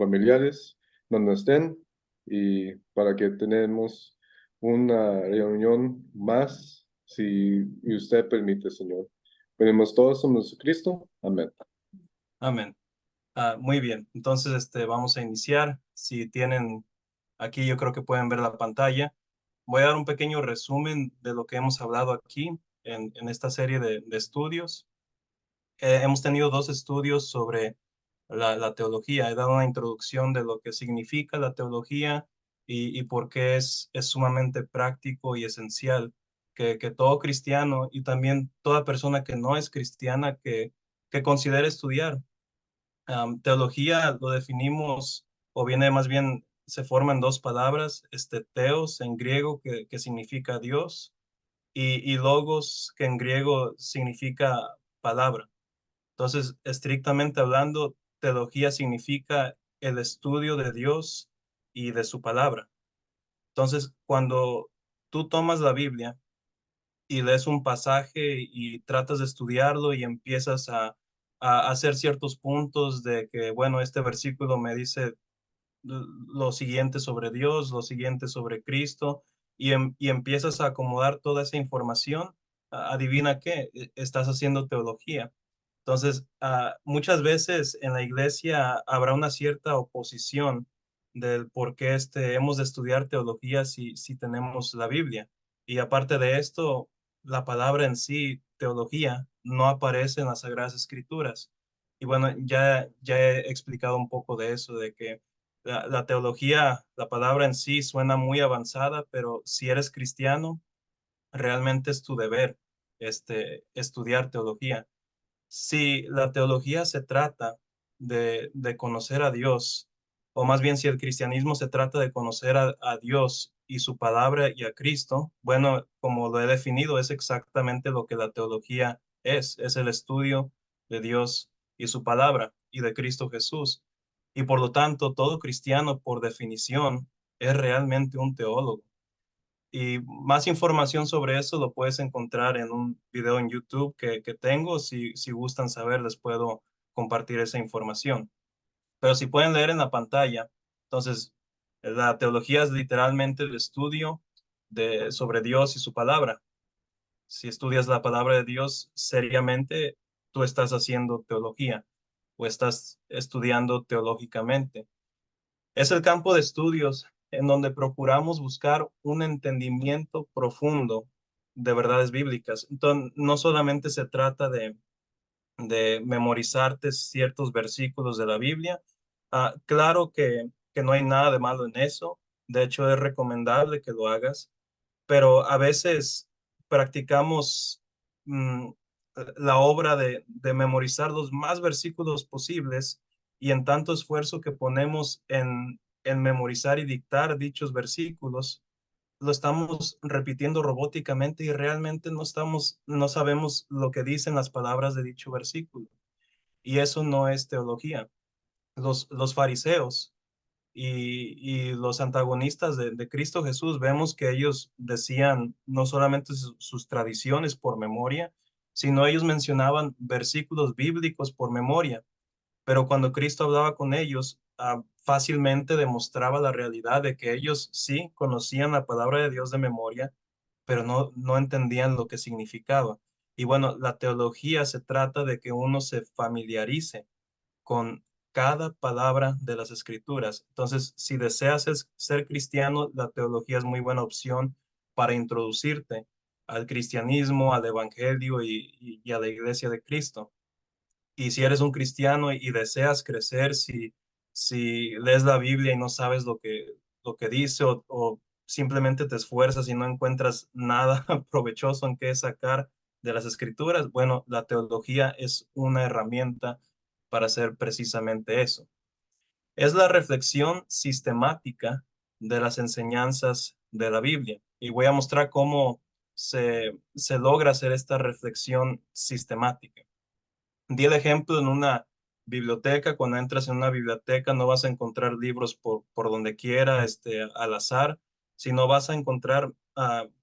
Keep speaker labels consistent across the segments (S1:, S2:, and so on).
S1: familiares donde estén y para que tenemos una reunión más, si y usted permite, Señor. Pedimos todos en Jesucristo. Amén.
S2: Amén. Muy bien, entonces vamos a iniciar. Si tienen aquí, yo creo que pueden ver la pantalla. Voy a dar un pequeño resumen de lo que hemos hablado aquí en esta serie de estudios. Hemos tenido dos estudios sobre la teología. He dado una introducción de lo que significa la teología y por qué es sumamente práctico y esencial que todo cristiano y también toda persona que no es cristiana que considere estudiar. Teología lo definimos, o viene más bien, se forma en dos palabras, teos en griego, que significa Dios, y logos, que en griego significa palabra. Entonces, estrictamente hablando, teología significa el estudio de Dios y de su palabra. Entonces, cuando tú tomas la Biblia y lees un pasaje y tratas de estudiarlo y empiezas a hacer ciertos puntos de que, bueno, este versículo me dice lo siguiente sobre Dios, lo siguiente sobre Cristo, y empiezas a acomodar toda esa información, adivina qué, estás haciendo teología. Entonces, muchas veces en la iglesia habrá una cierta oposición del por qué hemos de estudiar teología si tenemos la Biblia. Y aparte de esto, la palabra en sí, teología, no aparece en las Sagradas Escrituras. Y bueno, ya he explicado un poco de eso, de que la teología, la palabra en sí suena muy avanzada, pero si eres cristiano, realmente es tu deber estudiar teología. Si la teología se trata de conocer a Dios, o más bien si el cristianismo se trata de conocer a Dios y su palabra y a Cristo, bueno, como lo he definido, es exactamente lo que la teología es el estudio de Dios y su palabra y de Cristo Jesús. Y por lo tanto, todo cristiano, por definición, es realmente un teólogo. Y más información sobre eso lo puedes encontrar en un video en YouTube que tengo. Si gustan saber, les puedo compartir esa información. Pero si pueden leer en la pantalla, entonces la teología es literalmente el estudio sobre Dios y su palabra. Si estudias la palabra de Dios seriamente, tú estás haciendo teología o estás estudiando teológicamente. Es el campo de estudios en donde procuramos buscar un entendimiento profundo de verdades bíblicas. Entonces, no solamente se trata de memorizarte ciertos versículos de la Biblia. Claro que no hay nada de malo en eso. De hecho, es recomendable que lo hagas, pero a veces practicamos mm, la obra de memorizar los más versículos posibles y en tanto esfuerzo que ponemos en memorizar y dictar dichos versículos, lo estamos repitiendo robóticamente y realmente no sabemos lo que dicen las palabras de dicho versículo. Y eso no es teología. Los fariseos y los antagonistas de Cristo Jesús, vemos que ellos decían no solamente sus tradiciones por memoria, sino ellos mencionaban versículos bíblicos por memoria. Pero cuando Cristo hablaba con ellos, fácilmente demostraba la realidad de que ellos sí conocían la palabra de Dios de memoria, pero no entendían lo que significaba. Y bueno, la teología se trata de que uno se familiarice con cada palabra de las escrituras. Entonces, si deseas ser cristiano, la teología es muy buena opción para introducirte al cristianismo, al evangelio y a la iglesia de Cristo. Y si eres un cristiano y deseas crecer, si lees la Biblia y no sabes lo que dice o simplemente te esfuerzas y no encuentras nada provechoso en qué sacar de las escrituras, bueno, la teología es una herramienta para hacer precisamente eso. Es la reflexión sistemática de las enseñanzas de la Biblia. Y voy a mostrar cómo se logra hacer esta reflexión sistemática. Di el ejemplo en una biblioteca. Cuando entras en una biblioteca no vas a encontrar libros por donde quiera, al azar, sino vas a encontrar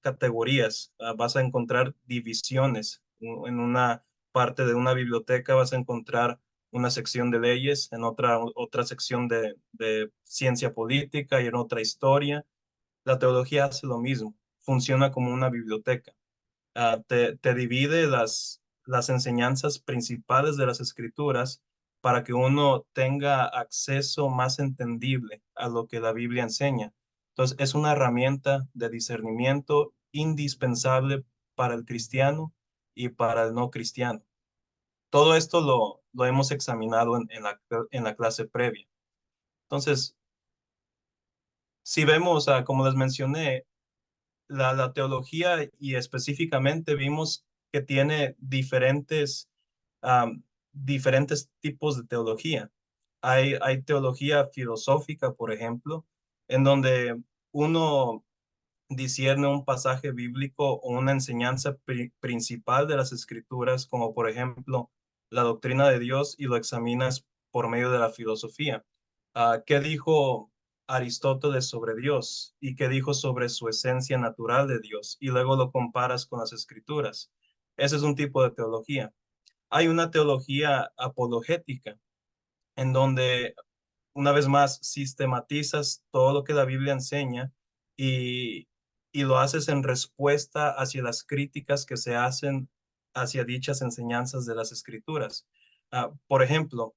S2: categorías, vas a encontrar divisiones. En una parte de una biblioteca vas a encontrar una sección de leyes, en otra sección de ciencia política y en otra historia. La teología hace lo mismo, funciona como una biblioteca. Te divide las enseñanzas principales de las escrituras para que uno tenga acceso más entendible a lo que la Biblia enseña. Entonces, es una herramienta de discernimiento indispensable para el cristiano y para el no cristiano. Todo esto lo hemos examinado en la clase previa. Entonces, si vemos, como les mencioné, la teología y específicamente vimos que tiene diferentes tipos de teología. Hay teología filosófica, por ejemplo, en donde uno discierne un pasaje bíblico o una enseñanza principal de las escrituras, como por ejemplo la doctrina de Dios, y lo examinas por medio de la filosofía. ¿Qué dijo Aristóteles sobre Dios y qué dijo sobre su esencia natural de Dios? Y luego lo comparas con las escrituras. Ese es un tipo de teología. Hay una teología apologética en donde una vez más sistematizas todo lo que la Biblia enseña y, y lo haces en respuesta hacia las críticas que se hacen hacia dichas enseñanzas de las escrituras. Por ejemplo,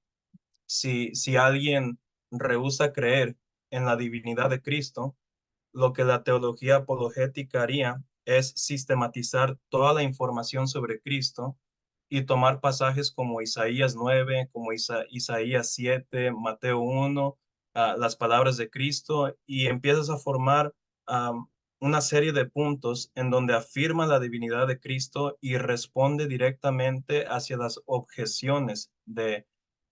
S2: si alguien rehúsa creer en la divinidad de Cristo, lo que la teología apologética haría es sistematizar toda la información sobre Cristo y tomar pasajes como Isaías 9, como Isaías 7, Mateo 1, las palabras de Cristo, y empiezas a formar una serie de puntos en donde afirma la divinidad de Cristo y responde directamente hacia las objeciones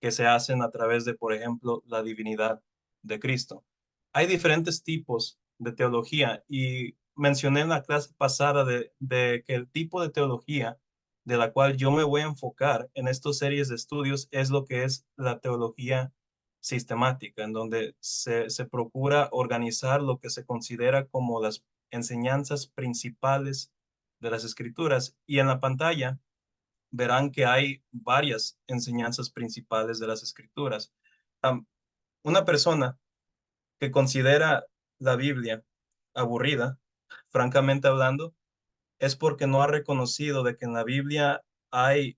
S2: que se hacen a través de, por ejemplo, la divinidad de Cristo. Hay diferentes tipos de teología y mencioné en la clase pasada de que el tipo de teología de la cual yo me voy a enfocar en estas series de estudios es lo que es la teología sistemática, en donde se procura organizar lo que se considera como las enseñanzas principales de las escrituras. Y en la pantalla verán que hay varias enseñanzas principales de las escrituras. Um, una persona que considera la Biblia aburrida, francamente hablando, es porque no ha reconocido de que en la Biblia hay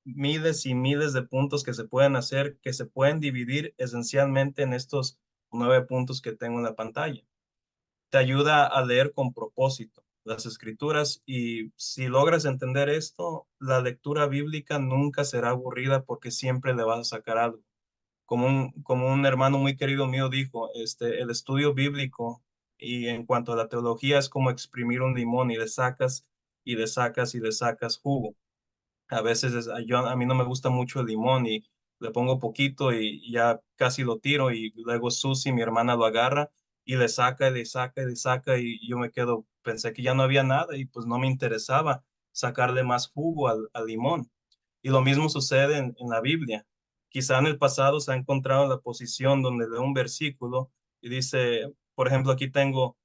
S2: miles y miles de puntos que se pueden hacer, que se pueden dividir esencialmente en estos 9 puntos que tengo en la pantalla. Te ayuda a leer con propósito las escrituras y si logras entender esto, la lectura bíblica nunca será aburrida porque siempre le vas a sacar algo. Como un hermano muy querido mío dijo, el estudio bíblico y en cuanto a la teología es como exprimir un limón y le sacas y le sacas y le sacas jugo. A veces a mí no me gusta mucho el limón y le pongo poquito y ya casi lo tiro y luego Susi, mi hermana, lo agarra y le saca y le saca y le saca y yo me quedo, pensé que ya no había nada y pues no me interesaba sacarle más jugo al limón. Y lo mismo sucede en la Biblia. Quizá en el pasado se ha encontrado la posición donde lee un versículo y dice, por ejemplo, aquí tengo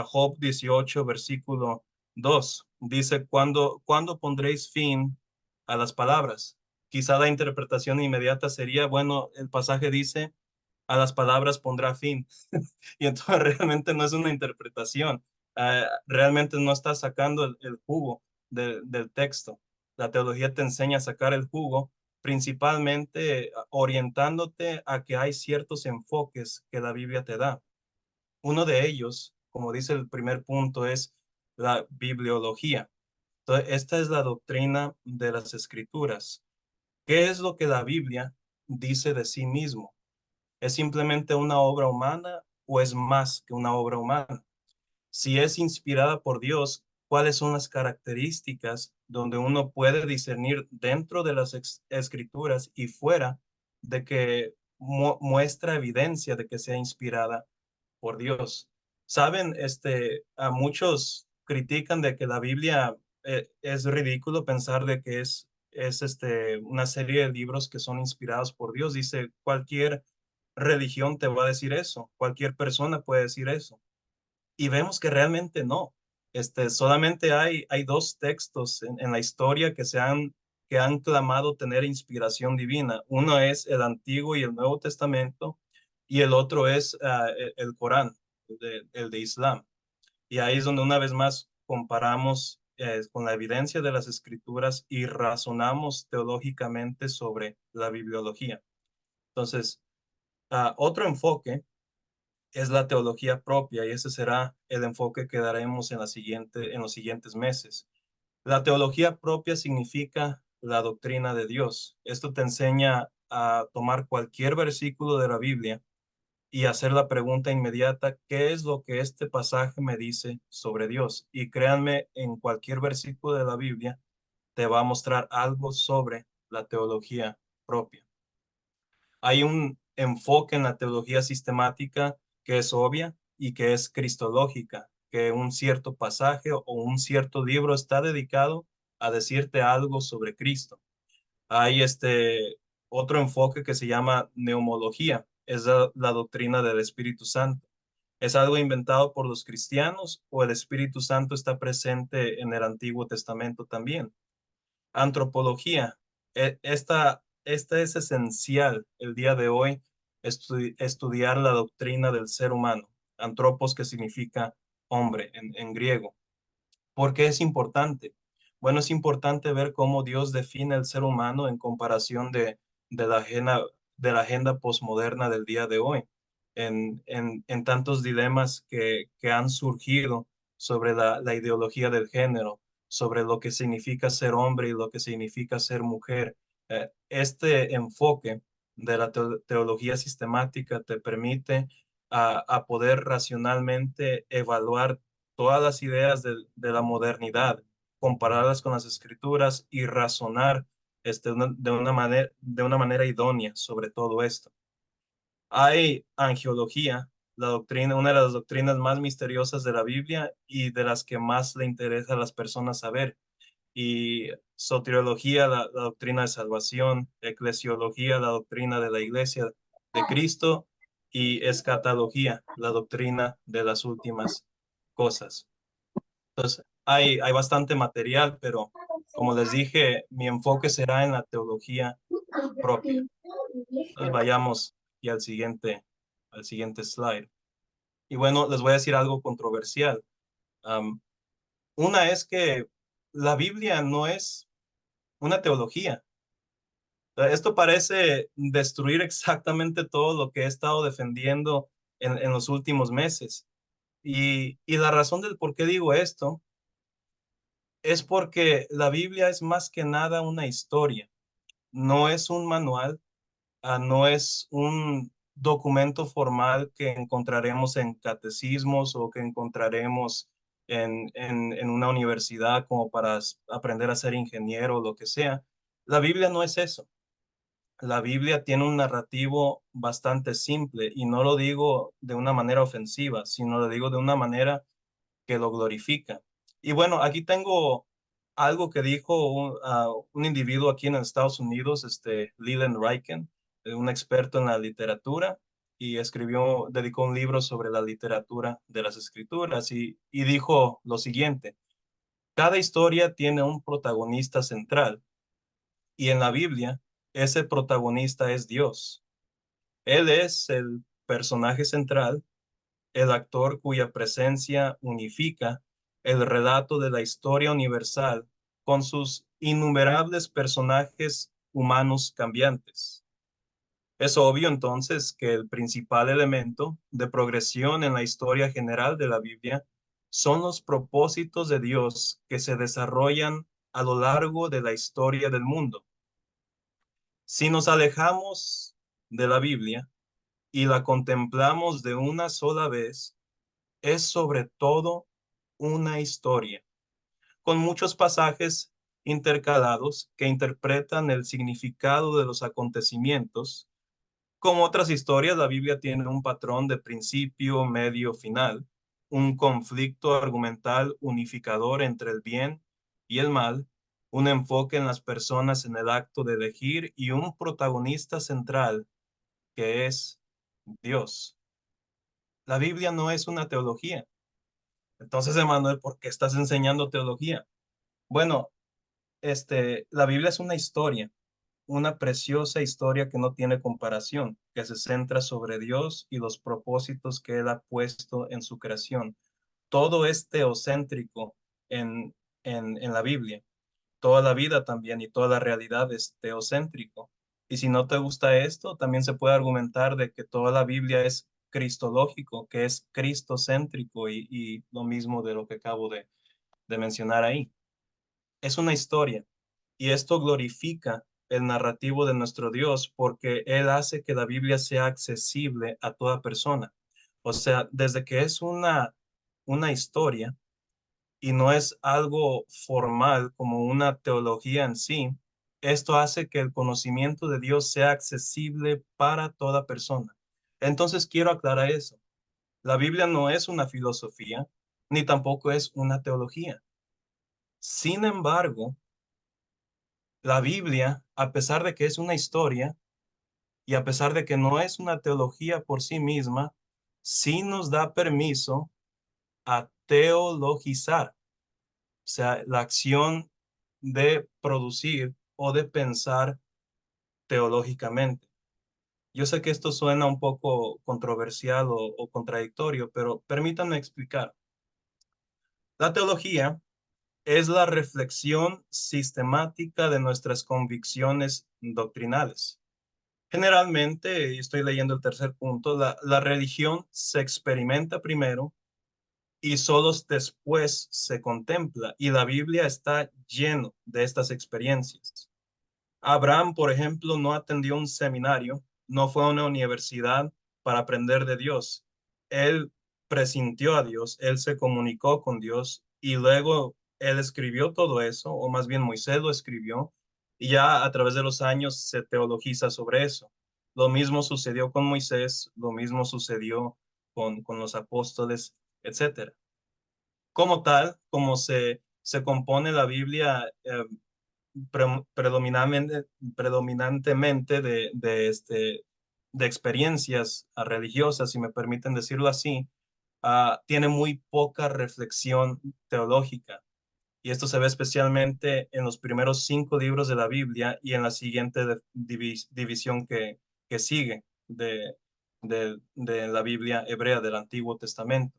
S2: Job 18, versículo 2 dice, ¿cuándo pondréis fin a las palabras? Quizá la interpretación inmediata sería, bueno, el pasaje dice, a las palabras pondrá fin. Y entonces realmente no es una interpretación. Realmente no está sacando el jugo del texto. La teología te enseña a sacar el jugo, principalmente orientándote a que hay ciertos enfoques que la Biblia te da. Uno de ellos, como dice el primer punto, es la bibliología. Entonces, esta es la doctrina de las escrituras. ¿Qué es lo que la Biblia dice de sí mismo? ¿Es simplemente una obra humana o es más que una obra humana? Si es inspirada por Dios, ¿cuáles son las características donde uno puede discernir dentro de las escrituras y fuera de que muestra evidencia de que sea inspirada por Dios? Saben, a muchos critican de que la Biblia es ridículo pensar de que es una serie de libros que son inspirados por Dios. Dice, cualquier religión te va a decir eso, cualquier persona puede decir eso. Y vemos que realmente no. Solamente hay 2 textos en la historia que se han que han clamado tener inspiración divina. Uno es el Antiguo y el Nuevo Testamento, y el otro es el Corán, el de Islam. Y ahí es donde una vez más comparamos con la evidencia de las escrituras y razonamos teológicamente sobre la bibliología. Entonces, otro enfoque es la teología propia, y ese será el enfoque que daremos en en los siguientes meses. La teología propia significa la doctrina de Dios. Esto te enseña a tomar cualquier versículo de la Biblia y hacer la pregunta inmediata: ¿qué es lo que este pasaje me dice sobre Dios? Y créanme, en cualquier versículo de la Biblia te va a mostrar algo sobre la teología propia. Hay un enfoque en la teología sistemática que es obvia y que es cristológica, que un cierto pasaje o un cierto libro está dedicado a decirte algo sobre Cristo. Hay otro enfoque que se llama neumología, es la doctrina del Espíritu Santo. ¿Es algo inventado por los cristianos o el Espíritu Santo está presente en el Antiguo Testamento también? Antropología. Esta es esencial el día de hoy, estudiar la doctrina del ser humano. Antropos, que significa hombre en griego. ¿Por qué es importante? Bueno, es importante ver cómo Dios define el ser humano en comparación de de la agenda posmoderna del día de hoy, en tantos dilemas que han surgido sobre la ideología del género, sobre lo que significa ser hombre y lo que significa ser mujer. Este enfoque de la teología sistemática te permite a poder racionalmente evaluar todas las ideas de la modernidad, compararlas con las escrituras y razonar de una manera idónea sobre todo esto. Hay angeología, la doctrina, una de las doctrinas más misteriosas de la Biblia y de las que más le interesa a las personas saber. Y soteriología, la doctrina de salvación; eclesiología, la doctrina de la iglesia de Cristo; y escatología, la doctrina de las últimas cosas. Entonces, hay bastante material, pero como les dije, mi enfoque será en la teología propia. Entonces, vayamos y al siguiente slide. Y bueno, les voy a decir algo controversial. Am, una es que la Biblia no es una teología. Esto parece destruir exactamente todo lo que he estado defendiendo en los últimos meses. Y la razón del por qué digo esto es porque la Biblia es más que nada una historia. No es un manual, no es un documento formal que encontraremos en catecismos o que encontraremos en una universidad como para aprender a ser ingeniero o lo que sea. La Biblia no es eso. La Biblia tiene un narrativo bastante simple, y no lo digo de una manera ofensiva, sino lo digo de una manera que lo glorifica. Y bueno, aquí tengo algo que dijo un individuo aquí en Estados Unidos, Leland Ryken, un experto en la literatura, y dedicó un libro sobre la literatura de las escrituras, y dijo lo siguiente: cada historia tiene un protagonista central, y en la Biblia ese protagonista es Dios. Él es el personaje central, el actor cuya presencia unifica el relato de la historia universal con sus innumerables personajes humanos cambiantes. Es obvio entonces que el principal elemento de progresión en la historia general de la Biblia son los propósitos de Dios que se desarrollan a lo largo de la historia del mundo. Si nos alejamos de la Biblia y la contemplamos de una sola vez, es sobre todo una historia, con muchos pasajes intercalados que interpretan el significado de los acontecimientos. Como otras historias, la Biblia tiene un patrón de principio, medio, final, un conflicto argumental unificador entre el bien y el mal, un enfoque en las personas en el acto de elegir y un protagonista central que es Dios. La Biblia no es una teología. Entonces, Emanuel, ¿por qué estás enseñando teología? Bueno, la Biblia es una preciosa historia que no tiene comparación, que se centra sobre Dios y los propósitos que Él ha puesto en su creación. Todo es teocéntrico en, en la Biblia. Toda la vida también y toda la realidad es teocéntrico. Y si no te gusta esto, también se puede argumentar de que toda la Biblia es cristológico, que es cristocéntrico y lo mismo de lo que acabo de mencionar ahí. Es una historia y esto glorifica el narrativo de nuestro Dios porque Él hace que la Biblia sea accesible a toda persona. O sea, desde que es una historia y no es algo formal como una teología en sí, esto hace que el conocimiento de Dios sea accesible para toda persona. Entonces quiero aclarar eso. La Biblia no es una filosofía, ni tampoco es una teología. Sin embargo, la Biblia, a pesar de que es una historia y a pesar de que no es una teología por sí misma, sí nos da permiso a teologizar, o sea, la acción de producir o de pensar teológicamente. Yo sé que esto suena un poco controversial o contradictorio, pero permítanme explicar. La teología es la reflexión sistemática de nuestras convicciones doctrinales. Generalmente, y estoy leyendo el tercer punto, la religión se experimenta primero y solo después se contempla, y la Biblia está lleno de estas experiencias. Abraham, por ejemplo, no atendió un seminario, no fue a una universidad para aprender de Dios. Él presintió a Dios, él se comunicó con Dios y luego él escribió todo eso, o más bien Moisés lo escribió, y ya a través de los años se teologiza sobre eso. Lo mismo sucedió con Moisés, lo mismo sucedió con los apóstoles, etcétera. Como tal, como se compone la Biblia, predominantemente de experiencias religiosas, si me permiten decirlo así, tiene muy poca reflexión teológica. Y esto se ve especialmente en los primeros 5 libros de la Biblia y en la siguiente división que sigue de la Biblia hebrea del Antiguo Testamento.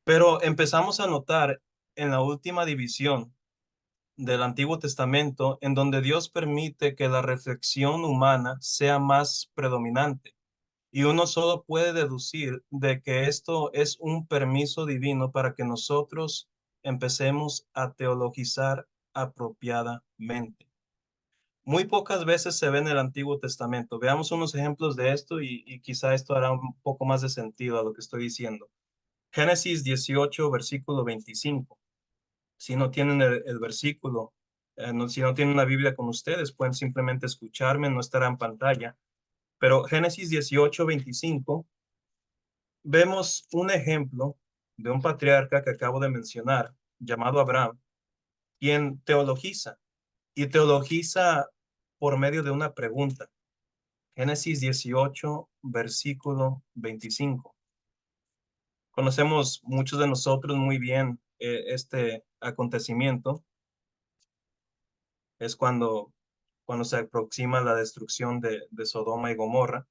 S2: Pero empezamos a notar en la última división del Antiguo Testamento, en donde Dios permite que la reflexión humana sea más predominante. Y uno solo puede deducir de que esto es un permiso divino para que nosotros empecemos a teologizar apropiadamente. Muy pocas veces se ve en el Antiguo Testamento. Veamos unos ejemplos de esto y quizá esto hará un poco más de sentido a lo que estoy diciendo. Génesis 18, versículo 25. Si no tienen el versículo, si no tienen la Biblia con ustedes, pueden simplemente escucharme, no estará en pantalla. Pero Génesis 18:25, vemos un ejemplo de un patriarca que acabo de mencionar, llamado Abraham, quien teologiza, y teologiza por medio de una pregunta. Génesis 18, versículo 25. Conocemos muchos de nosotros muy bien este acontecimiento. Es cuando se aproxima la destrucción de Sodoma y Gomorra,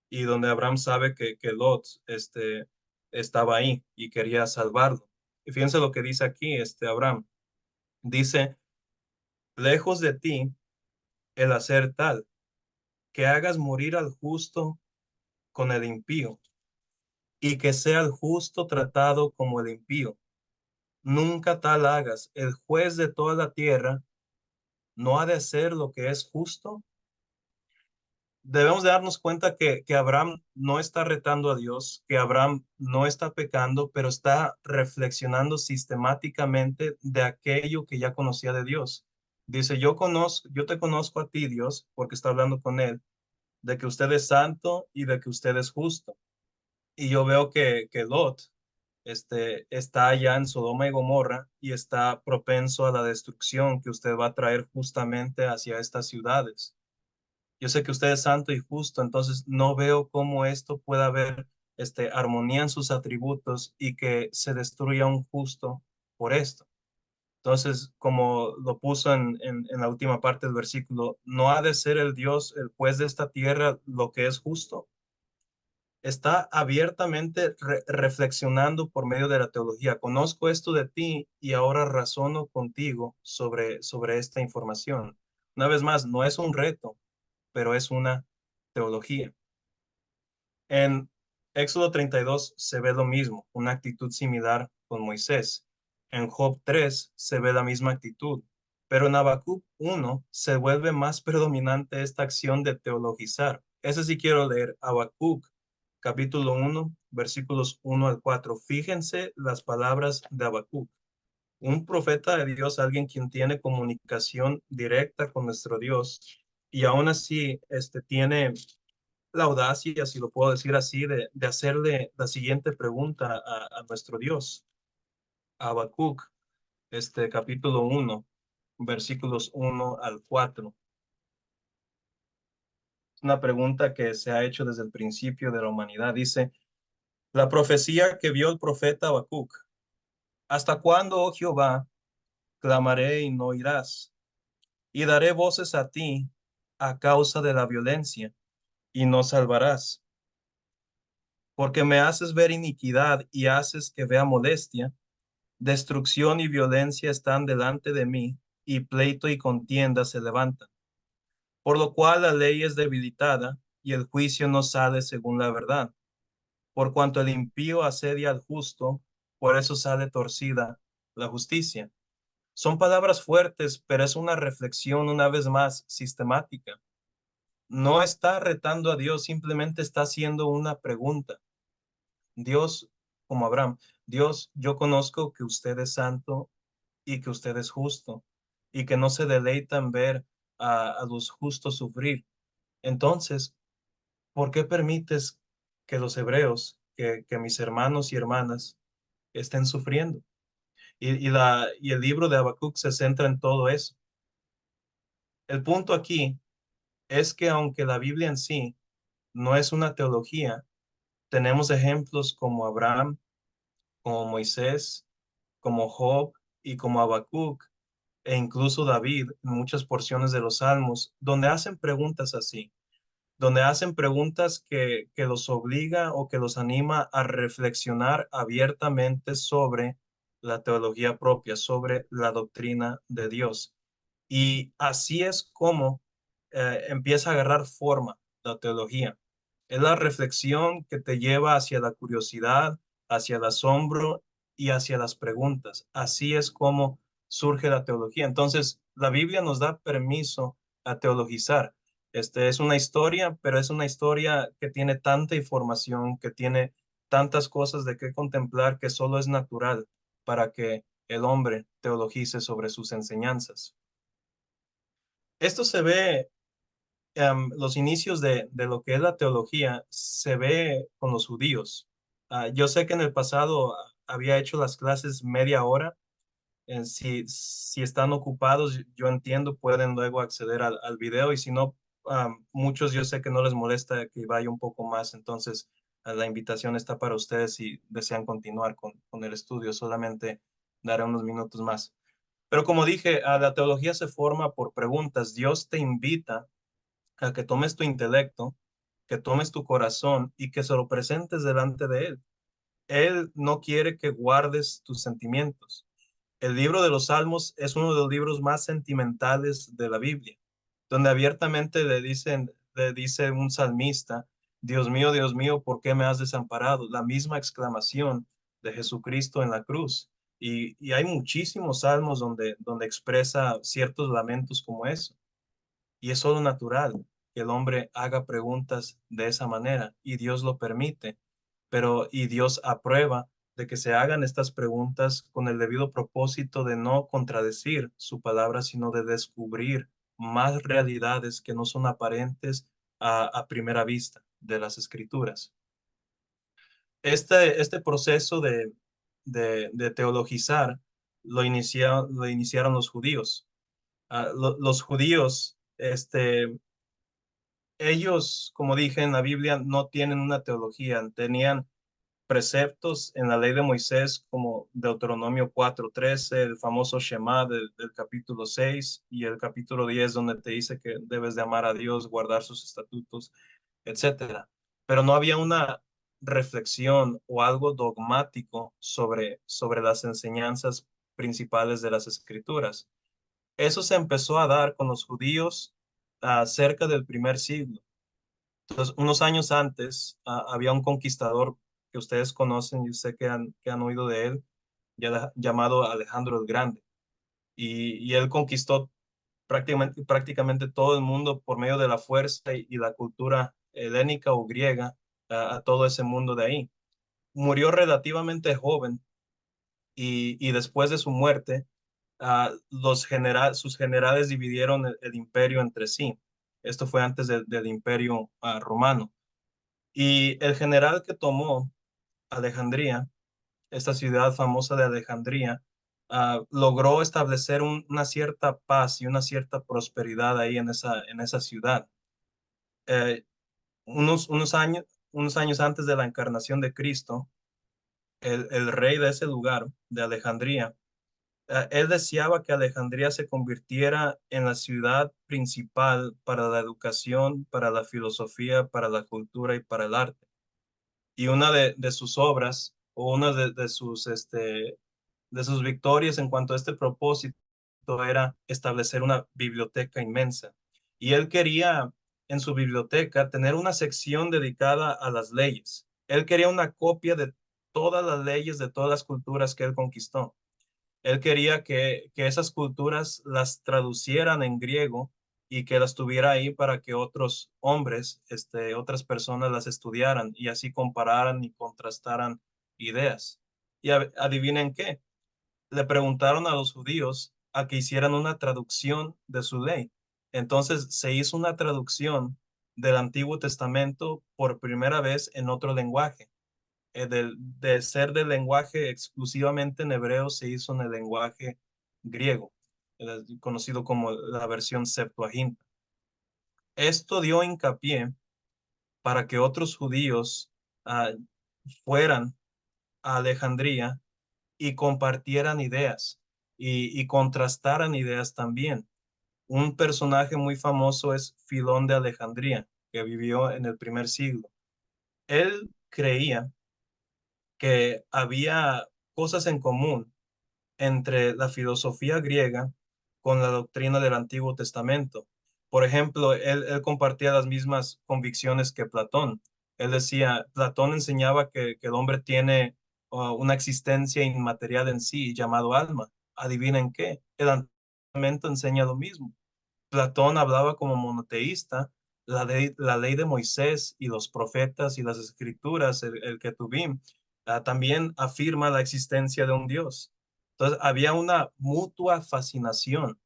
S2: y donde Abraham sabe que Lot estaba ahí y quería salvarlo. Y fíjense lo que dice aquí Abraham. Dice, lejos de ti el hacer tal, que hagas morir al justo con el impío, y que sea el justo tratado como el impío. Nunca tal hagas. El juez de toda la tierra no ha de hacer lo que es justo. Debemos de darnos cuenta que Abraham no está retando a Dios, que Abraham no está pecando, pero está reflexionando sistemáticamente de aquello que ya conocía de Dios. Dice, yo te conozco a ti, Dios, porque está hablando con él, de que usted es santo y de que usted es justo. Y yo veo que Lot, está allá en Sodoma y Gomorra y está propenso a la destrucción que usted va a traer justamente hacia estas ciudades. Yo sé que usted es santo y justo, entonces no veo cómo esto pueda haber armonía en sus atributos y que se destruya un justo por esto. Entonces, como lo puso en la última parte del versículo, ¿no ha de ser el Dios, el juez de esta tierra, lo que es justo? Está abiertamente reflexionando por medio de la teología. Conozco esto de ti y ahora razono contigo sobre esta información. Una vez más, no es un reto, pero es una teología. En Éxodo 32 se ve lo mismo, una actitud similar con Moisés. En Job 3 se ve la misma actitud, pero en Habacuc 1 se vuelve más predominante esta acción de teologizar. Ese sí quiero leer, Habacuc, capítulo 1, versículos 1 al 4. Fíjense las palabras de Habacuc. Un profeta de Dios, alguien quien tiene comunicación directa con nuestro Dios y aún así tiene la audacia, si lo puedo decir así, de hacerle la siguiente pregunta a nuestro Dios. Habacuc, capítulo 1, versículos 1 al 4. Una pregunta que se ha hecho desde el principio de la humanidad. Dice, la profecía que vio el profeta Habacuc. ¿Hasta cuándo, oh Jehová, clamaré y no oirás? Y daré voces a ti a causa de la violencia, y no salvarás. Porque me haces ver iniquidad y haces que vea molestia. Destrucción y violencia están delante de mí, y pleito y contienda se levantan. Por lo cual la ley es debilitada, y el juicio no sale según la verdad. Por cuanto el impío asedia al justo, por eso sale torcida la justicia. Son palabras fuertes, pero es una reflexión una vez más sistemática. No está retando a Dios, simplemente está haciendo una pregunta. Dios, como Abraham, Dios, yo conozco que usted es santo y que usted es justo y que no se deleita en ver a los justos sufrir. Entonces, ¿por qué permites que los hebreos, que mis hermanos y hermanas estén sufriendo? Y el libro de Habacuc se centra en todo eso. El punto aquí es que aunque la Biblia en sí no es una teología, tenemos ejemplos como Abraham, como Moisés, como Job y como Habacuc e incluso David en muchas porciones de los Salmos, donde hacen preguntas así, donde hacen preguntas que los obliga o que los anima a reflexionar abiertamente sobre la teología propia, sobre la doctrina de Dios. Y así es como empieza a agarrar forma la teología. Es la reflexión que te lleva hacia la curiosidad, hacia el asombro y hacia las preguntas. Así es como surge la teología. Entonces, la Biblia nos da permiso a teologizar. Es una historia, pero es una historia que tiene tanta información, que tiene tantas cosas de qué contemplar, que solo es natural para que el hombre teologice sobre sus enseñanzas. Esto se ve, los inicios de lo que es la teología, se ve con los judíos. Yo sé que en el pasado había hecho las clases media hora. Si están ocupados, yo entiendo, pueden luego acceder al video y si no, muchos yo sé que no les molesta que vaya un poco más. Entonces, la invitación está para ustedes si desean continuar con el estudio. Solamente daré unos minutos más. Pero como dije, la teología se forma por preguntas. Dios te invita a que tomes tu intelecto, que tomes tu corazón y que se lo presentes delante de Él. Él no quiere que guardes tus sentimientos. El libro de los Salmos es uno de los libros más sentimentales de la Biblia, donde abiertamente le dice un salmista, Dios mío, ¿por qué me has desamparado? La misma exclamación de Jesucristo en la cruz. Y hay muchísimos salmos donde expresa ciertos lamentos como eso. Y es solo natural que el hombre haga preguntas de esa manera y Dios lo permite, y Dios aprueba de que se hagan estas preguntas con el debido propósito de no contradecir su palabra, sino de descubrir más realidades que no son aparentes a primera vista de las escrituras. Este proceso de teologizar lo iniciaron los judíos. Los judíos, ellos, como dije en la Biblia, no tienen una teología, tenían preceptos en la ley de Moisés, como Deuteronomio 4:13, el famoso Shema del capítulo 6 y el capítulo 10, donde te dice que debes de amar a Dios, guardar sus estatutos, etcétera. Pero no había una reflexión o algo dogmático sobre las enseñanzas principales de las escrituras. Eso se empezó a dar con los judíos cerca del primer siglo. Entonces, unos años antes, había un conquistador que ustedes conocen y sé que han oído de él, llamado Alejandro el Grande. Y él conquistó prácticamente todo el mundo por medio de la fuerza y la cultura helénica o griega, a todo ese mundo de ahí. Murió relativamente joven y después de su muerte, sus generales dividieron el imperio entre sí. Esto fue antes del imperio romano. Y el general que tomó Alejandría, esta ciudad famosa de Alejandría, logró establecer una cierta paz y una cierta prosperidad ahí en esa ciudad. Eh, unos años antes de la encarnación de Cristo, el rey de ese lugar, de Alejandría, él deseaba que Alejandría se convirtiera en la ciudad principal para la educación, para la filosofía, para la cultura y para el arte. Y una de sus obras, o una de sus victorias en cuanto a este propósito, era establecer una biblioteca inmensa. Y él quería en su biblioteca tener una sección dedicada a las leyes. Él quería una copia de todas las leyes de todas las culturas que él conquistó. Él quería que esas culturas las traducieran en griego y que las tuviera ahí para que otros hombres, otras personas las estudiaran y así compararan y contrastaran ideas. Y adivinen qué, le preguntaron a los judíos a que hicieran una traducción de su ley. Entonces se hizo una traducción del Antiguo Testamento por primera vez en otro lenguaje. De ser del lenguaje exclusivamente en hebreo, se hizo en el lenguaje griego, conocido como la versión Septuaginta. Esto dio hincapié para que otros judíos ah, fueran a Alejandría y compartieran ideas y contrastaran ideas también. Un personaje muy famoso es Filón de Alejandría, que vivió en el primer siglo. Él creía que había cosas en común entre la filosofía griega con la doctrina del Antiguo Testamento. Por ejemplo, él compartía las mismas convicciones que Platón. Él decía, Platón enseñaba que el hombre tiene una existencia inmaterial en sí, llamado alma. ¿Adivinen qué? El Antiguo Testamento enseña lo mismo. Platón hablaba como monoteísta, la ley de Moisés y los profetas y las escrituras, el Ketubim, también afirma la existencia de un Dios. Entonces, había una mutua fascinación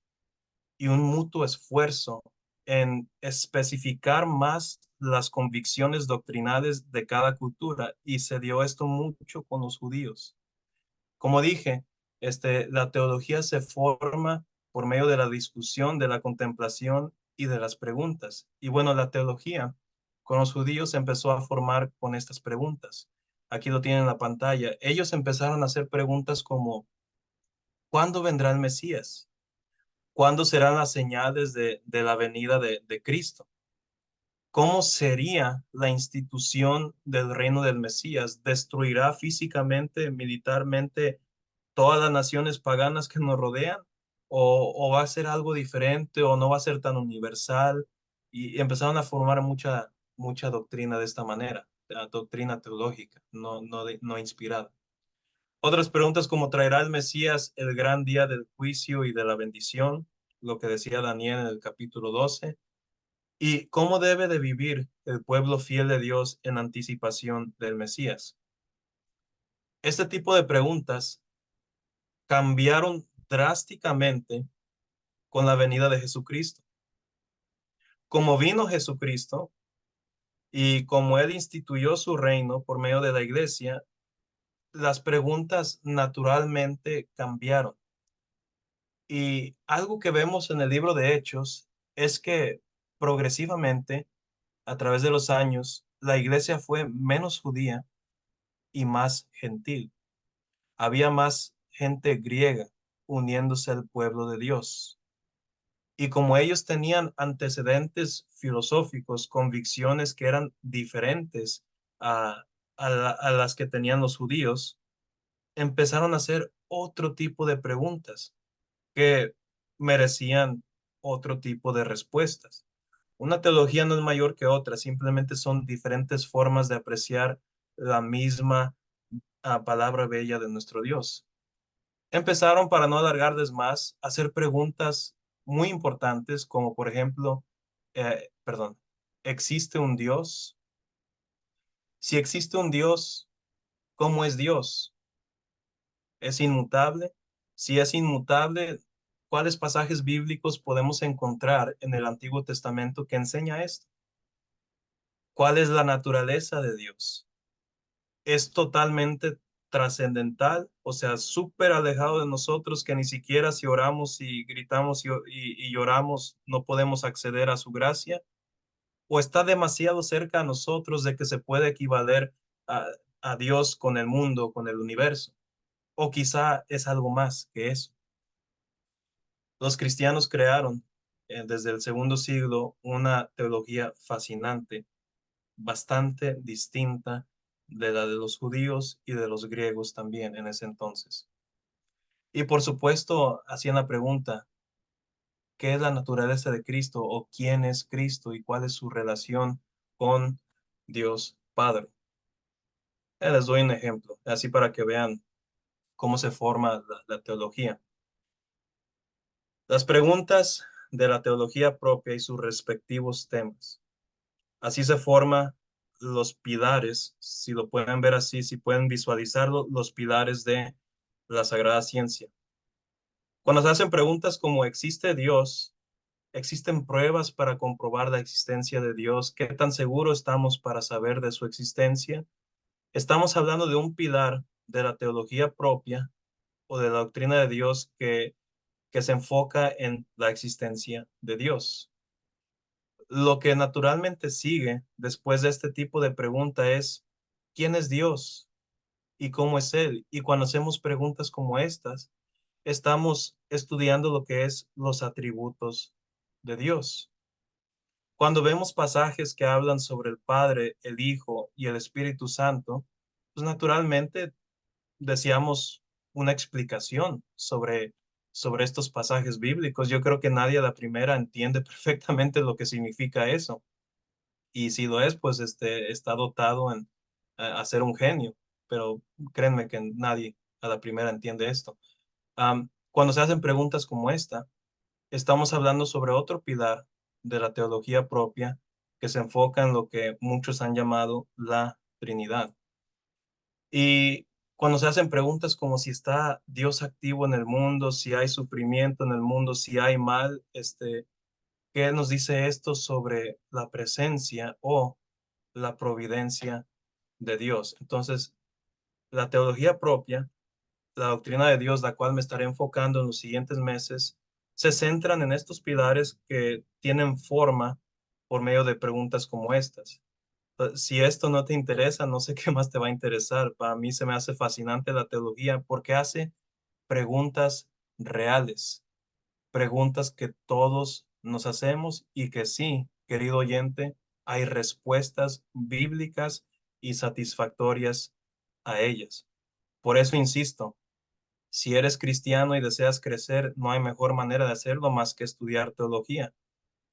S2: y un mutuo esfuerzo en especificar más las convicciones doctrinales de cada cultura, y se dio esto mucho con los judíos. Como dije, la teología se forma por medio de la discusión, de la contemplación y de las preguntas. Y bueno, la teología con los judíos se empezó a formar con estas preguntas. Aquí lo tienen en la pantalla. Ellos empezaron a hacer preguntas como, ¿cuándo vendrá el Mesías? ¿Cuándo serán las señales de la venida de Cristo? ¿Cómo sería la institución del reino del Mesías? ¿Destruirá físicamente, militarmente todas las naciones paganas que nos rodean? ¿O va a ser algo diferente o no va a ser tan universal? Y empezaron a formar mucha doctrina de esta manera, la doctrina teológica, no inspirada. Otras preguntas como ¿traerá el Mesías el gran día del juicio y de la bendición? Lo que decía Daniel en el capítulo 12. ¿Y cómo debe de vivir el pueblo fiel de Dios en anticipación del Mesías? Este tipo de preguntas cambiaron drásticamente con la venida de Jesucristo. Como vino Jesucristo y como Él instituyó su reino por medio de la iglesia, las preguntas naturalmente cambiaron. Y algo que vemos en el libro de Hechos es que progresivamente, a través de los años, la iglesia fue menos judía y más gentil. Había más gente griega uniéndose al pueblo de Dios. Y como ellos tenían antecedentes filosóficos, convicciones que eran diferentes a, a las que tenían los judíos, empezaron a hacer otro tipo de preguntas que merecían otro tipo de respuestas. Una teología no es mayor que otra, simplemente son diferentes formas de apreciar la misma palabra bella de nuestro Dios. Empezaron, para no alargarles más, a hacer preguntas muy importantes, como por ejemplo, perdón, ¿existe un Dios? Si existe un Dios, ¿cómo es Dios? ¿Es inmutable? Si es inmutable, ¿cuáles pasajes bíblicos podemos encontrar en el Antiguo Testamento que enseña esto? ¿Cuál es la naturaleza de Dios? ¿Es totalmente trascendental, o sea, súper alejado de nosotros, que ni siquiera si oramos y gritamos y lloramos no podemos acceder a su gracia? ¿O está demasiado cerca a nosotros de que se puede equivaler a, a Dios con el mundo, con el universo? ¿O quizá es algo más que eso? Los cristianos crearon desde el segundo siglo una teología fascinante, bastante distinta de la de los judíos y de los griegos también en ese entonces. Y por supuesto, hacían la pregunta, ¿qué es la naturaleza de Cristo o quién es Cristo y cuál es su relación con Dios Padre? Les doy un ejemplo, así para que vean cómo se forma la teología. Las preguntas de la teología propia y sus respectivos temas. Así se forman los pilares, si lo pueden ver así, si pueden visualizarlo, los pilares de la Sagrada Ciencia. Cuando se hacen preguntas como ¿existe Dios? ¿Existen pruebas para comprobar la existencia de Dios? ¿Qué tan seguros estamos para saber de su existencia? Estamos hablando de un pilar de la teología propia o de la doctrina de Dios que se enfoca en la existencia de Dios. Lo que naturalmente sigue después de este tipo de pregunta es, ¿quién es Dios y cómo es Él? Y cuando hacemos preguntas como estas, estamos estudiando lo que es los atributos de Dios. Cuando vemos pasajes que hablan sobre el Padre, el Hijo y el Espíritu Santo, pues naturalmente deseamos una explicación sobre estos pasajes bíblicos. Yo creo que nadie a la primera entiende perfectamente lo que significa eso. Y si lo es, pues está dotado en a ser un genio. Pero créanme que nadie a la primera entiende esto. Cuando se hacen preguntas como esta, estamos hablando sobre otro pilar de la teología propia que se enfoca en lo que muchos han llamado la Trinidad. Y cuando se hacen preguntas como si está Dios activo en el mundo, si hay sufrimiento en el mundo, si hay mal, ¿qué nos dice esto sobre la presencia o la providencia de Dios? Entonces, la teología propia, la doctrina de Dios, la cual me estaré enfocando en los siguientes meses, se centran en estos pilares que tienen forma por medio de preguntas como estas. Si esto no te interesa, no sé qué más te va a interesar. Para mí se me hace fascinante la teología porque hace preguntas reales, preguntas que todos nos hacemos y que sí, querido oyente, hay respuestas bíblicas y satisfactorias a ellas. Por eso insisto, si eres cristiano y deseas crecer, no hay mejor manera de hacerlo más que estudiar teología.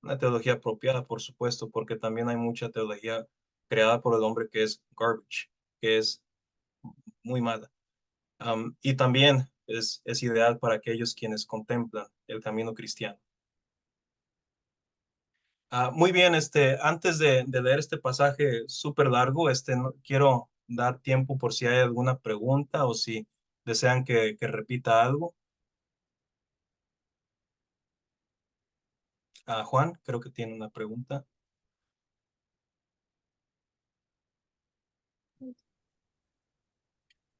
S2: Una teología apropiada, por supuesto, porque también hay mucha teología creada por el hombre que es garbage, que es muy mala. Y también es ideal para aquellos quienes contemplan el camino cristiano. Muy bien, antes de leer este pasaje súper largo, quiero dar tiempo por si hay alguna pregunta o si desean que repita algo. Juan, creo que tiene una pregunta.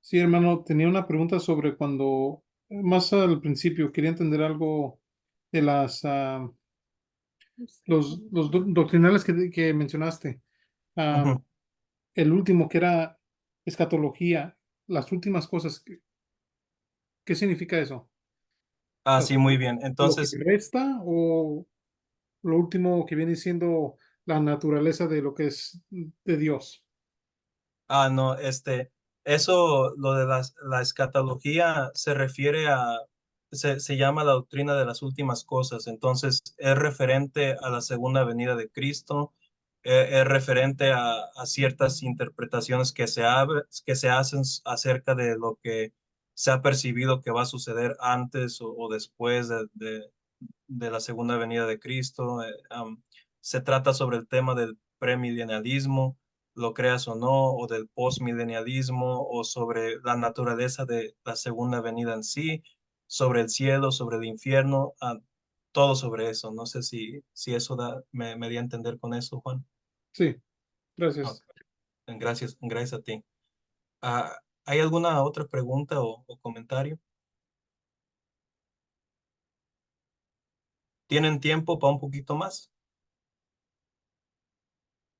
S3: Sí, hermano, tenía una pregunta sobre cuando, más al principio, quería entender algo de los doctrinales que mencionaste. Ah,
S2: Ujú.
S3: el último que era escatología, las últimas cosas, ¿qué significa eso?
S2: Ah,
S3: ¿Las-
S2: sí, muy bien.
S3: ¿Lo que
S2: Entonces,
S3: resta o lo último que viene siendo la naturaleza de lo que es de Dios?
S2: no, eso, lo de la escatología se refiere se llama la doctrina de las últimas cosas. Entonces, es referente a la segunda venida de Cristo, es referente a ciertas interpretaciones que se hacen acerca de lo que se ha percibido que va a suceder antes o después de la segunda venida de Cristo. Se trata sobre el tema del premilenialismo, lo creas o no, o del postmilenialismo, o sobre la naturaleza de la segunda venida en sí, sobre el cielo, sobre el infierno, todo sobre eso. No sé si eso me di a entender con eso, Juan.
S3: Sí,
S2: Ah,
S3: gracias.
S2: gracias a ti. Ah, ¿Hay alguna otra pregunta o comentario? ¿Tienen tiempo para un poquito más?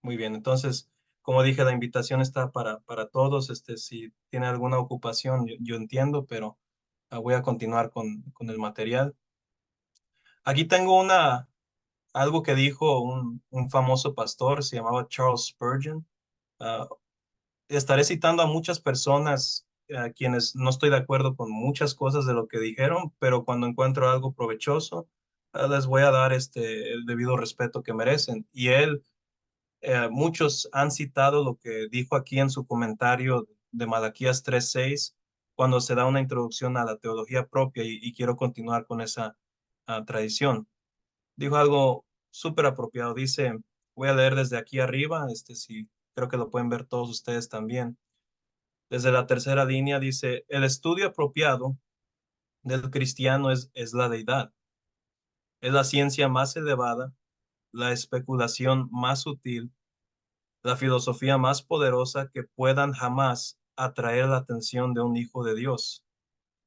S2: Muy bien, entonces, como dije, la invitación está para todos. Si tiene alguna ocupación, yo entiendo, pero voy a continuar con el material. Aquí tengo algo que dijo un famoso pastor, se llamaba Charles Spurgeon. Ah, Estaré citando a muchas personas a quienes no estoy de acuerdo con muchas cosas de lo que dijeron, pero cuando encuentro algo provechoso, les voy a dar el debido respeto que merecen. Y él muchos han citado lo que dijo aquí en su comentario de Malaquías 3:6, cuando se da una introducción a la teología propia, y quiero continuar con esa tradición. Dijo algo súper apropiado. Dice, voy a leer desde aquí arriba, sí, creo que lo pueden ver todos ustedes también. Desde la tercera línea dice, el estudio apropiado del cristiano es la deidad. Es la ciencia más elevada, la especulación más sutil, la filosofía más poderosa que puedan jamás atraer la atención de un hijo de Dios.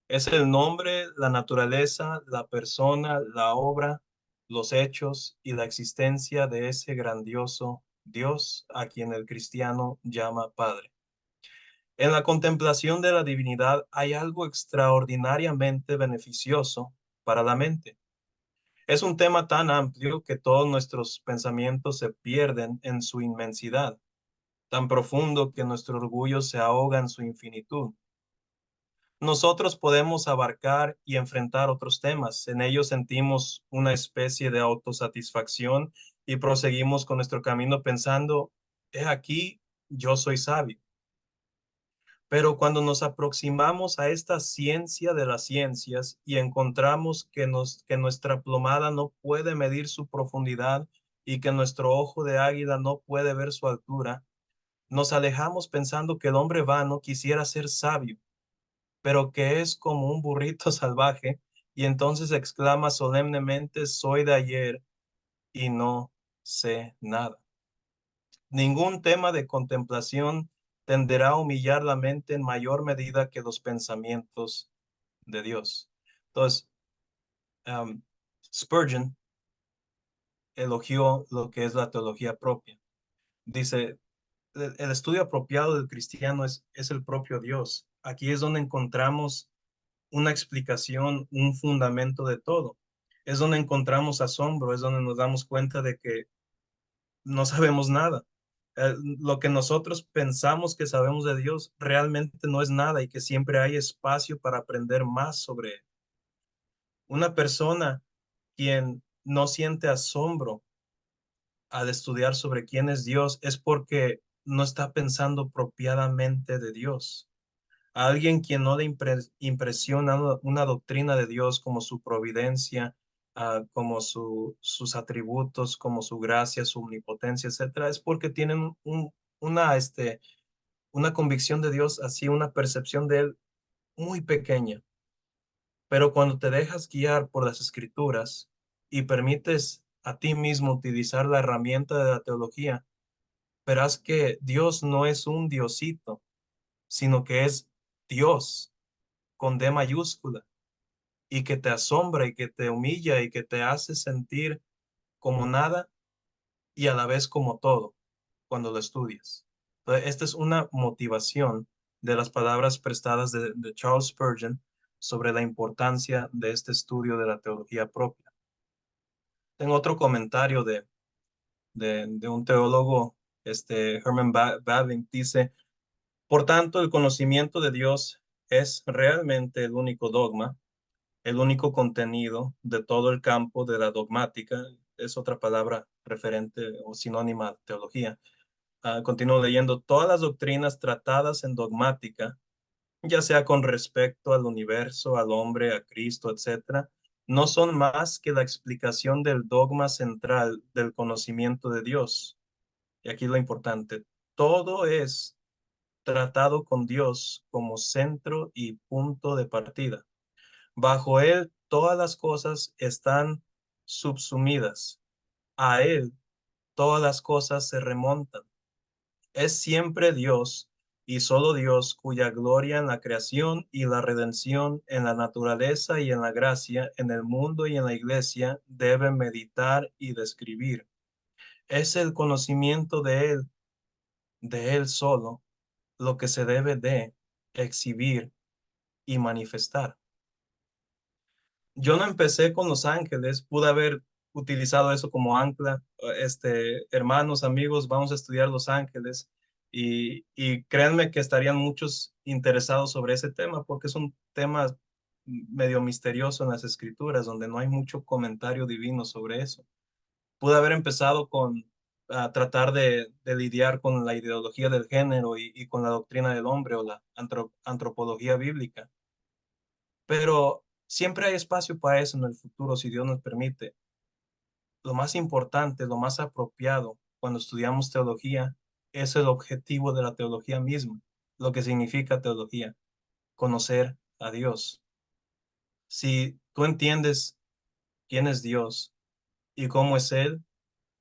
S2: Es el nombre, la naturaleza, la persona, la obra, los hechos y la existencia de ese grandioso Dios a quien el cristiano llama Padre. En la contemplación de la divinidad hay algo extraordinariamente beneficioso para la mente. Es un tema tan amplio que todos nuestros pensamientos se pierden en su inmensidad, tan profundo que nuestro orgullo se ahoga en su infinitud. Nosotros podemos abarcar y enfrentar otros temas. En ellos sentimos una especie de autosatisfacción y proseguimos con nuestro camino pensando, he aquí, yo soy sabio. Pero cuando nos aproximamos a esta ciencia de las ciencias y encontramos que nuestra plomada no puede medir su profundidad y que nuestro ojo de águila no puede ver su altura, nos alejamos pensando que el hombre vano quisiera ser sabio, pero que es como un burrito salvaje, y entonces exclama solemnemente, soy de ayer y no sé nada. Ningún tema de contemplación tenderá a humillar la mente en mayor medida que los pensamientos de Dios. Entonces, um, Spurgeon elogió lo que es la teología propia. Dice, el estudio apropiado del cristiano es el propio Dios. Aquí es donde encontramos una explicación, un fundamento de todo. Es donde encontramos asombro, es donde nos damos cuenta de que no sabemos nada. Lo que nosotros pensamos que sabemos de Dios realmente no es nada, y que siempre hay espacio para aprender más sobre él. Una persona quien no siente asombro al estudiar sobre quién es Dios es porque no está pensando apropiadamente de Dios. A alguien quien no le impresiona una doctrina de Dios como su providencia, como sus atributos, como su gracia, su omnipotencia, etcétera, es porque tienen una convicción de Dios, así una percepción de Él muy pequeña. Pero cuando te dejas guiar por las escrituras y permites a ti mismo utilizar la herramienta de la teología, verás que Dios no es un diosito, sino que es Dios con D mayúscula, y que te asombra y que te humilla y que te hace sentir como nada y a la vez como todo cuando lo estudias. Entonces, esta es una motivación de las palabras prestadas de Charles Spurgeon sobre la importancia de este estudio de la teología propia. Tengo otro comentario de un teólogo, Herman Bavinck, dice: por tanto, el conocimiento de Dios es realmente el único dogma, el único contenido de todo el campo de la dogmática. Es otra palabra referente o sinónima a teología. Continúo leyendo: todas las doctrinas tratadas en dogmática, ya sea con respecto al universo, al hombre, a Cristo, etcétera, no son más que la explicación del dogma central del conocimiento de Dios. Y aquí lo importante: todo es tratado con Dios como centro y punto de partida. Bajo Él todas las cosas están subsumidas. A Él todas las cosas se remontan. Es siempre Dios y solo Dios, cuya gloria en la creación y la redención, en la naturaleza y en la gracia, en el mundo y en la iglesia, deben meditar y describir. Es el conocimiento de Él solo, lo que se debe de exhibir y manifestar. Yo no empecé con los ángeles, pude haber utilizado eso como ancla. Hermanos, amigos, vamos a estudiar los ángeles, y créanme que estarían muchos interesados sobre ese tema porque es un tema medio misterioso en las escrituras, donde no hay mucho comentario divino sobre eso. Pude haber empezado con tratar de lidiar con la ideología del género y con la doctrina del hombre o la antropología bíblica. Pero siempre hay espacio para eso en el futuro, si Dios nos permite. Lo más importante, lo más apropiado cuando estudiamos teología es el objetivo de la teología misma, lo que significa teología: conocer a Dios. Si tú entiendes quién es Dios y cómo es Él,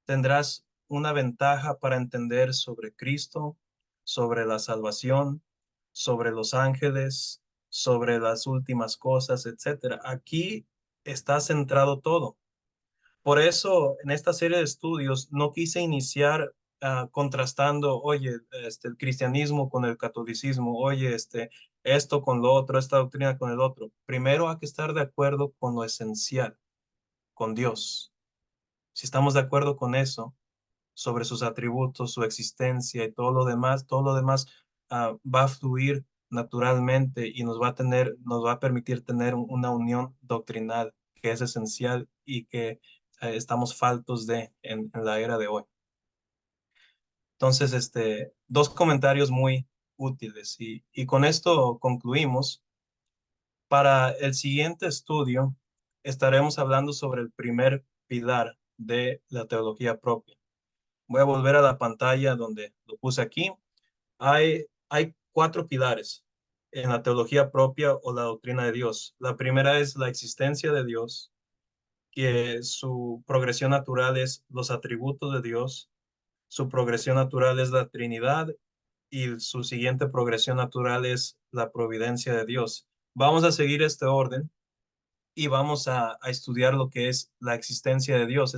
S2: tendrás una ventaja para entender sobre Cristo, sobre la salvación, sobre los ángeles, sobre las últimas cosas, etcétera. Aquí está centrado todo. Por eso, en esta serie de estudios, no quise iniciar contrastando, oye, el cristianismo con el catolicismo, oye, esto con lo otro, esta doctrina con el otro. Primero hay que estar de acuerdo con lo esencial, con Dios. Si estamos de acuerdo con eso, sobre sus atributos, su existencia y todo lo demás va a fluir naturalmente y nos va a permitir tener una unión doctrinal que es esencial y que estamos faltos de en la era de hoy. Entonces, dos comentarios muy útiles, y con esto concluimos. Para el siguiente estudio estaremos hablando sobre el primer pilar de la teología propia. Voy a volver a la pantalla donde lo puse aquí. Hay cuatro pilares en la teología propia o la doctrina de Dios. La primera es la existencia de Dios, que su progresión natural es los atributos de Dios, su progresión natural es la Trinidad, y su siguiente progresión natural es la providencia de Dios. Vamos a seguir este orden y vamos a estudiar lo que es la existencia de Dios.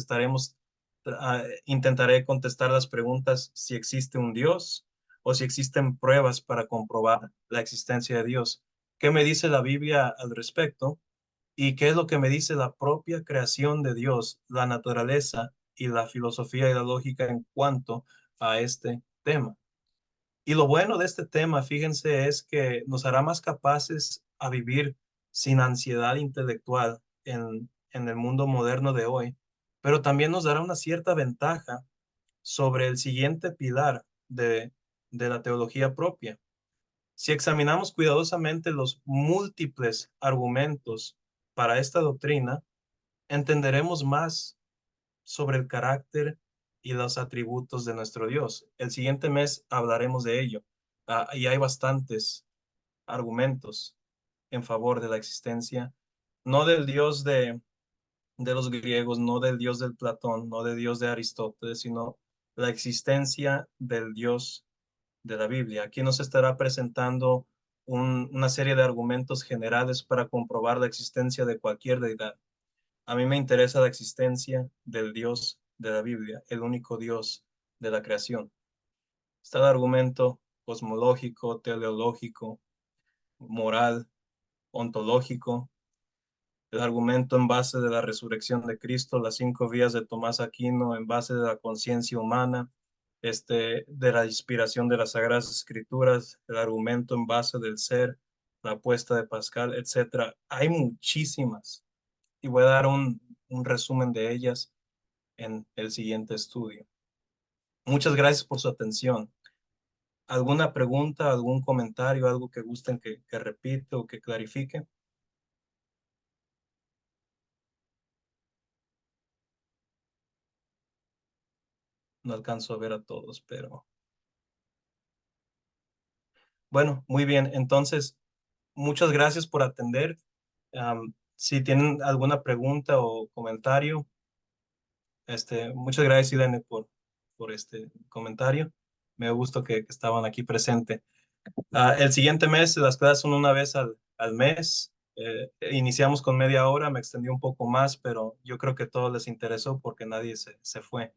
S2: Intentaré contestar las preguntas: si existe un Dios o si existen pruebas para comprobar la existencia de Dios. ¿Qué me dice la Biblia al respecto? ¿Y qué es lo que me dice la propia creación de Dios, la naturaleza y la filosofía y la lógica en cuanto a este tema? Y lo bueno de este tema, fíjense, es que nos hará más capaces a vivir sin ansiedad intelectual en el mundo moderno de hoy, pero también nos dará una cierta ventaja sobre el siguiente pilar de la teología propia. Si examinamos cuidadosamente los múltiples argumentos para esta doctrina, entenderemos más sobre el carácter y los atributos de nuestro Dios. El siguiente mes hablaremos de ello. Y hay bastantes argumentos en favor de la existencia, no del Dios de los griegos, no del Dios del Platón, no del Dios de Aristóteles, sino la existencia del Dios de la Biblia. Aquí nos estará presentando una serie de argumentos generales para comprobar la existencia de cualquier deidad. A mí me interesa la existencia del Dios de la Biblia, el único Dios de la creación. Está el argumento cosmológico, teleológico, moral, ontológico, el argumento en base de la resurrección de Cristo, las 5 vías de Tomás Aquino en base de la conciencia humana, de la inspiración de las Sagradas Escrituras, el argumento en base del ser, la apuesta de Pascal, etcétera. Hay muchísimas y voy a dar un resumen de ellas en el siguiente estudio. Muchas gracias por su atención. ¿Alguna pregunta, algún comentario, algo que gusten que repite o que clarifique? No alcanzo a ver a todos, pero bueno, muy bien. Entonces, muchas gracias por atender. Si tienen alguna pregunta o comentario, muchas gracias, Irene, por este comentario. Me gusta que estaban aquí presente. El siguiente mes, las clases son una vez al mes. Iniciamos con media hora, me extendí un poco más, pero yo creo que a todos les interesó porque nadie se fue.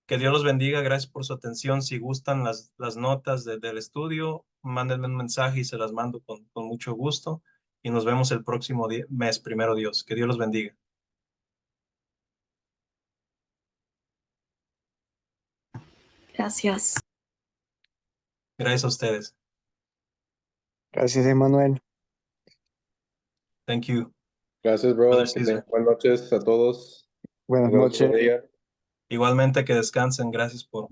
S2: Que Dios los bendiga, gracias por su atención. Si gustan las notas del estudio, mándenme un mensaje y se las mando con mucho gusto. Y nos vemos el próximo mes, primero Dios. Que Dios los bendiga.
S4: Gracias.
S2: Gracias a ustedes.
S5: Gracias, Emanuel.
S2: Thank you.
S1: Gracias, bro.
S2: Brother
S1: Que
S2: Cesar.
S1: tengan buenas noches a todos.
S5: Buenas
S1: Nos vemos otro
S5: noches.
S1: día.
S2: Igualmente que descansen. Gracias por